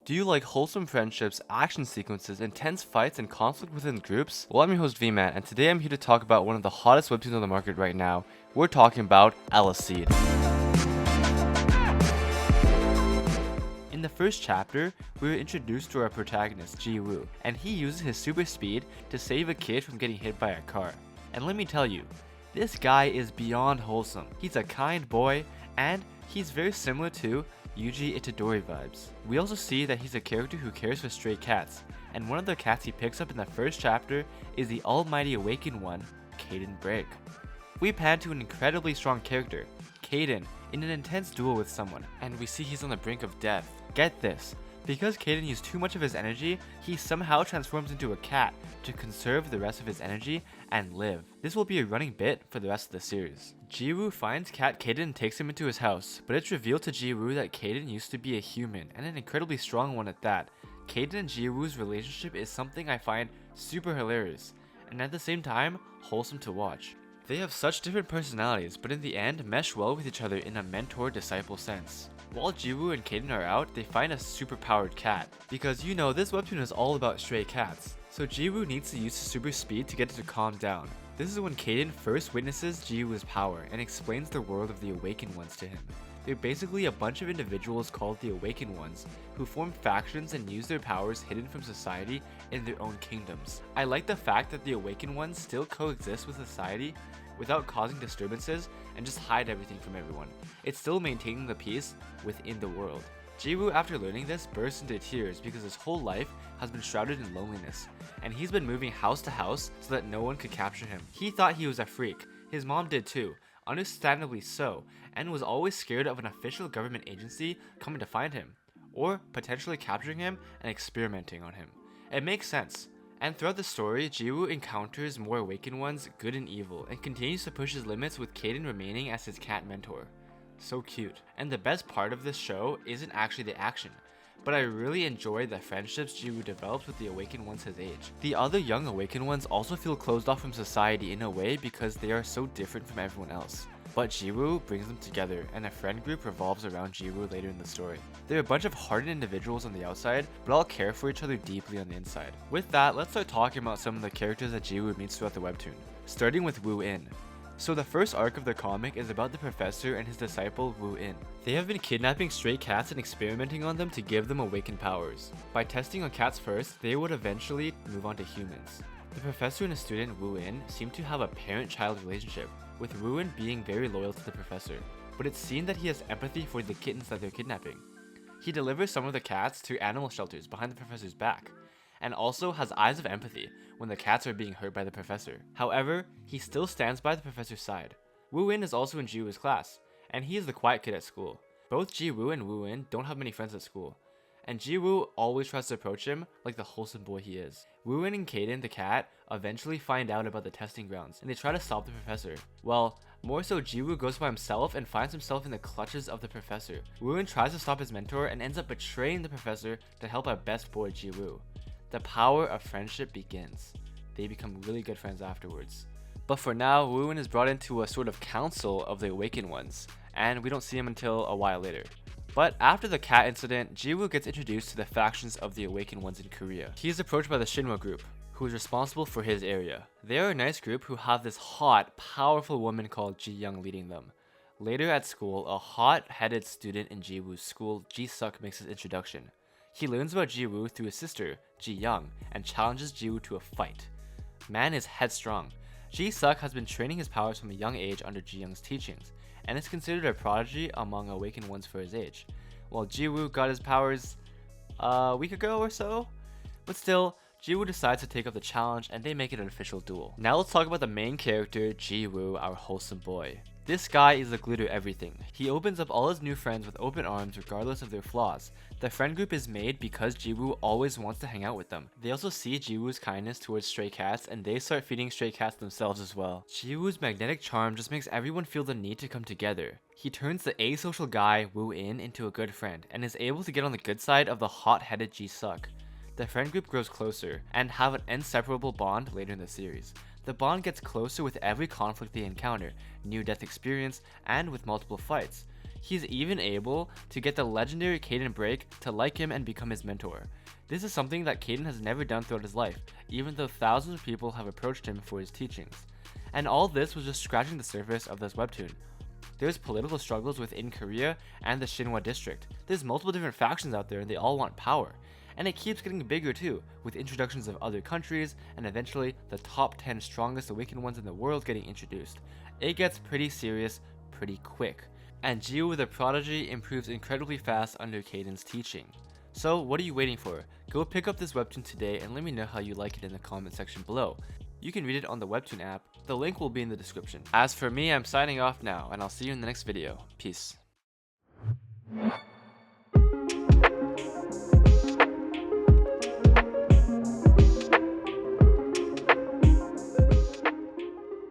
Do you like wholesome friendships, action sequences, intense fights, and conflict within groups? Well, I'm your host V-Man, and today I'm here to talk about one of the hottest webtoons on the market right now. We're talking about Eleceed. In the first chapter, we were introduced to our protagonist, Jiwoo, and he uses his super speed to save a kid from getting hit by a car. And let me tell you, this guy is beyond wholesome. He's a kind boy, and he's very similar to Yuji Itadori vibes. We also see that he's a character who cares for stray cats, and one of the cats he picks up in the first chapter is the almighty awakened one, Kayden Break. We pan to an incredibly strong character, Kayden, in an intense duel with someone, and we see he's on the brink of death. Get this, because Kayden used too much of his energy, he somehow transforms into a cat to conserve the rest of his energy and live. This will be a running bit for the rest of the series. Jiwoo finds cat Kayden and takes him into his house, but it's revealed to Jiwoo that Kayden used to be a human, and an incredibly strong one at that. Kayden and Jiwoo's relationship is something I find super hilarious, and at the same time, wholesome to watch. They have such different personalities, but in the end, mesh well with each other in a mentor-disciple sense. While Jiwoo and Kayden are out, they find a super-powered cat, because you know this webtoon is all about stray cats. So Jiwoo needs to use his super speed to get it to calm down. This is when Kayden first witnesses Jiwoo's power and explains the world of the Awakened Ones to him. They're basically a bunch of individuals called the Awakened Ones who form factions and use their powers hidden from society in their own kingdoms. I like the fact that the Awakened Ones still coexist with society without causing disturbances and just hide everything from everyone. It's still maintaining the peace within the world. Jiwoo, after learning this, bursts into tears because his whole life has been shrouded in loneliness, and he's been moving house to house so that no one could capture him. He thought he was a freak. His mom did too, understandably so, and was always scared of an official government agency coming to find him, or potentially capturing him and experimenting on him. It makes sense. And throughout the story, Jiwoo encounters more Awakened Ones, good and evil, and continues to push his limits with Kayden remaining as his cat mentor. So cute. And the best part of this show isn't actually the action, but I really enjoy the friendships Jiwoo develops with the Awakened Ones his age. The other young Awakened Ones also feel closed off from society in a way because they are so different from everyone else. But Jiwoo brings them together, and a friend group revolves around Jiwoo later in the story. They're a bunch of hardened individuals on the outside, but all care for each other deeply on the inside. With that, let's start talking about some of the characters that Jiwoo meets throughout the webtoon, starting with Woo In. So the first arc of the comic is about the professor and his disciple Woo In. They have been kidnapping stray cats and experimenting on them to give them awakened powers. By testing on cats first, they would eventually move on to humans. The professor and his student Woo In seem to have a parent-child relationship, with Woo In being very loyal to the professor, but it's seen that he has empathy for the kittens that they're kidnapping. He delivers some of the cats to animal shelters behind the professor's back, and also has eyes of empathy when the cats are being hurt by the professor. However, he still stands by the professor's side. Woo In is also in Jiwoo's class, and he is the quiet kid at school. Both Jiwoo and Woo In don't have many friends at school, and Jiwoo always tries to approach him like the wholesome boy he is. Woo In and Kayden, the cat, eventually find out about the testing grounds, and they try to stop the professor. Well, more so Jiwoo goes by himself and finds himself in the clutches of the professor. Woo In tries to stop his mentor and ends up betraying the professor to help our best boy Jiwoo. The power of friendship begins. They become really good friends afterwards. But for now, Woo In is brought into a sort of council of the Awakened Ones, and we don't see him until a while later. But after the cat incident, Jiwoo gets introduced to the factions of the Awakened Ones in Korea. He is approached by the Shinwa group, who is responsible for his area. They are a nice group who have this hot, powerful woman called Ji Young leading them. Later at school, a hot-headed student in Jiwoo's school, Ji Suk, makes his introduction. He learns about Jiwoo through his sister, Ji Young, and challenges Jiwoo to a fight. Man is headstrong. Ji Suk has been training his powers from a young age under Ji Young's teachings, and is considered a prodigy among Awakened Ones for his age, while Jiwoo got his powers a week ago or so. But still, Jiwoo decides to take up the challenge and they make it an official duel. Now let's talk about the main character, Jiwoo, our wholesome boy. This guy is the glue to everything. He opens up all his new friends with open arms regardless of their flaws. The friend group is made because Jiwoo always wants to hang out with them. They also see Jiwoo's kindness towards stray cats and they start feeding stray cats themselves as well. Jiwoo's magnetic charm just makes everyone feel the need to come together. He turns the asocial guy Woo In into a good friend and is able to get on the good side of the hot-headed Ji Suk. The friend group grows closer and have an inseparable bond later in the series. The bond gets closer with every conflict they encounter, near-death experience, and with multiple fights. He's even able to get the legendary Kayden break to like him and become his mentor. This is something that Kayden has never done throughout his life, even though thousands of people have approached him for his teachings. And all this was just scratching the surface of this webtoon. There's political struggles within Korea and the Shinhwa district. There's multiple different factions out there and they all want power. And it keeps getting bigger too, with introductions of other countries and eventually the top 10 strongest awakened ones in the world getting introduced. It gets pretty serious pretty quick. And Jiwoo the prodigy improves incredibly fast under Kayden's teaching. So what are you waiting for? Go pick up this webtoon today and let me know how you like it in the comment section below. You can read it on the Webtoon app, the link will be in the description. As for me, I'm signing off now, and I'll see you in the next video. Peace.